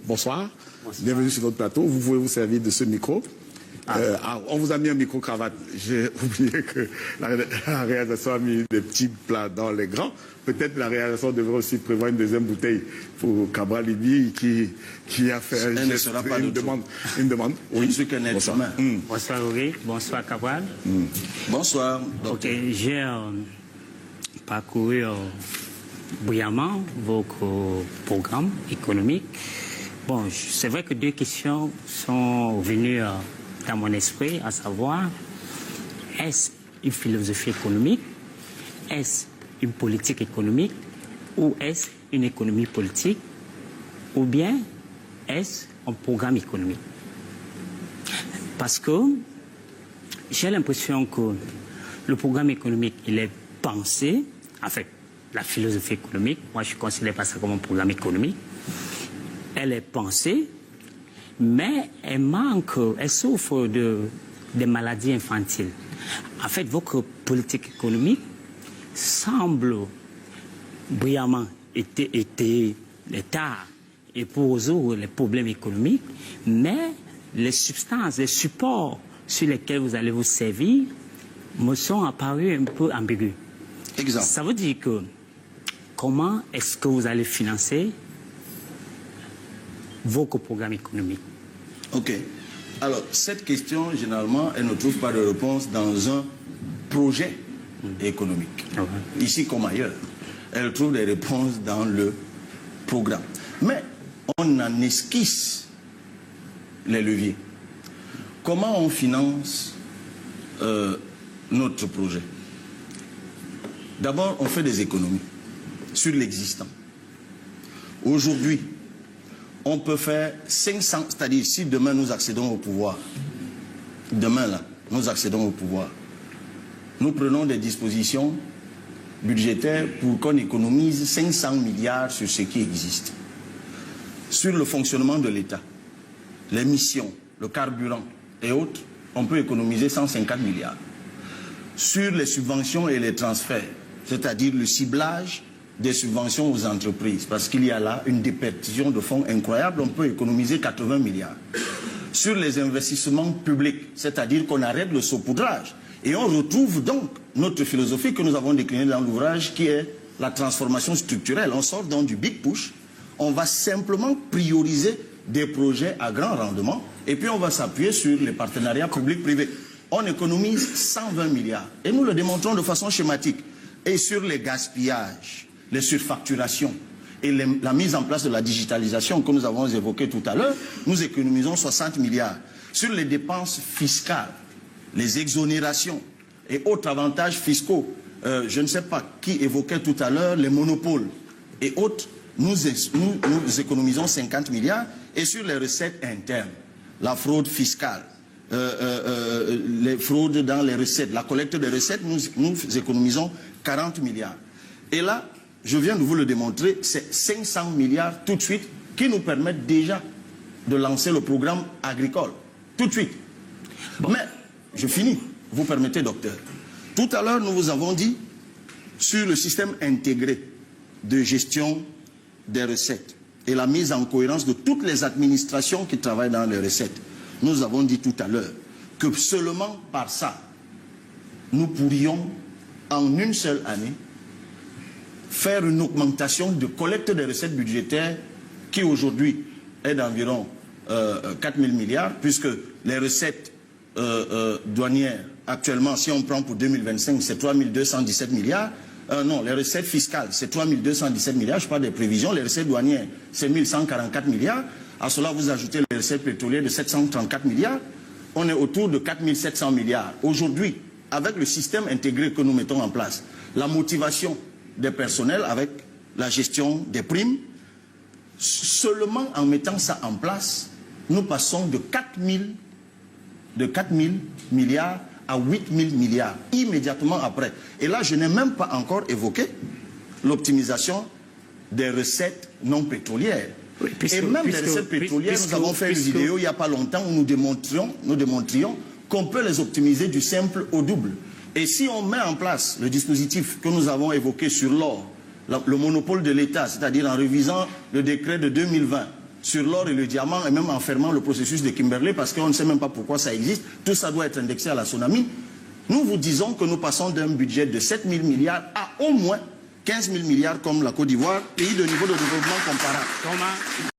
bonsoir. Bienvenue sur notre plateau. Vous pouvez vous servir de ce micro. On vous a mis un micro-cravate. J'ai oublié que la réalisation a mis des petits plats dans les grands. Peut-être la réalisation devrait aussi prévoir une deuxième bouteille pour Cabral Libi qui a fait une demande. Oui, je suis qu'un être humain. Bonsoir Augué, bonsoir Cabral. Bonsoir. Ok, j'ai parcouru brillamment votre programme économique. Bon, c'est vrai que deux questions sont venues dans mon esprit, à savoir, est-ce une philosophie économique, est-ce une politique économique, ou est-ce une économie politique, ou bien est-ce un programme économique? Parce que j'ai l'impression que le programme économique, il est pensé, en fait, la philosophie économique, moi je ne considère pas ça comme un programme économique, elle est pensée, mais elle manque, elle souffre des maladies infantiles. En fait, votre politique économique semble brillamment été tard et pour résoudre les problèmes économiques, mais les substances, les supports sur lesquels vous allez vous servir me sont apparus un peu ambigus. Exemple. Ça veut dire que comment est-ce que vous allez financer votre programme économique? Ok. Alors, cette question, généralement, elle ne trouve pas de réponse dans un projet économique. Ici comme ailleurs. Elle trouve des réponses dans le programme. Mais on en esquisse les leviers. Comment on finance notre projet? D'abord, on fait des économies sur l'existant. Aujourd'hui, on peut faire 500, c'est-à-dire si demain nous accédons au pouvoir, demain là, nous accédons au pouvoir, nous prenons des dispositions budgétaires pour qu'on économise 500 milliards sur ce qui existe. Sur le fonctionnement de l'État, les missions, le carburant et autres, on peut économiser 150 milliards. Sur les subventions et les transferts, c'est-à-dire le ciblage des subventions aux entreprises, parce qu'il y a là une déperdition de fonds incroyable, on peut économiser 80 milliards. Sur les investissements publics, c'est-à-dire qu'on arrête le saupoudrage. Et on retrouve donc notre philosophie que nous avons déclinée dans l'ouvrage, qui est la transformation structurelle. On sort donc du big push, on va simplement prioriser des projets à grand rendement, et puis on va s'appuyer sur les partenariats publics-privés. On économise 120 milliards, et nous le démontrons de façon schématique. Et sur les gaspillages, les surfacturations et la mise en place de la digitalisation que nous avons évoquée tout à l'heure, nous économisons 60 milliards. Sur les dépenses fiscales, les exonérations et autres avantages fiscaux, je ne sais pas qui évoquait tout à l'heure les monopoles et autres, nous économisons 50 milliards. Et sur les recettes internes, la fraude fiscale, les fraudes dans les recettes, la collecte des recettes, nous économisons 40 milliards. Et là, je viens de vous le démontrer, c'est 500 milliards tout de suite qui nous permettent déjà de lancer le programme agricole. Tout de suite. Bon. Mais, je finis. Vous permettez, docteur. Tout à l'heure, nous vous avons dit sur le système intégré de gestion des recettes et la mise en cohérence de toutes les administrations qui travaillent dans les recettes. Nous avons dit tout à l'heure que seulement par ça, nous pourrions, en une seule année, faire une augmentation de collecte des recettes budgétaires qui aujourd'hui est d'environ 4 000 milliards, puisque les recettes douanières, actuellement, si on prend pour 2025, c'est 3 217 milliards. Non, les recettes fiscales, c'est 3 217 milliards, je parle des prévisions. Les recettes douanières, c'est 1 144 milliards. À cela, vous ajoutez les recettes pétrolières de 734 milliards. On est autour de 4 700 milliards. Aujourd'hui, avec le système intégré que nous mettons en place, la motivation des personnels avec la gestion des primes, seulement en mettant ça en place, nous passons de 4 000 milliards à 8 000 milliards, immédiatement après. Et là, je n'ai même pas encore évoqué l'optimisation des recettes non pétrolières. Oui, et même les recettes pétrolières, nous avons fait une vidéo il n'y a pas longtemps où nous démontrions qu'on peut les optimiser du simple au double. Et si on met en place le dispositif que nous avons évoqué sur l'or, le monopole de l'État, c'est-à-dire en révisant le décret de 2020 sur l'or et le diamant et même en fermant le processus de Kimberley parce qu'on ne sait même pas pourquoi ça existe. Tout ça doit être indexé à la Sonamine. Nous vous disons que nous passons d'un budget de 7 000 milliards à au moins 15 000 milliards comme la Côte d'Ivoire, pays de niveau de développement comparable.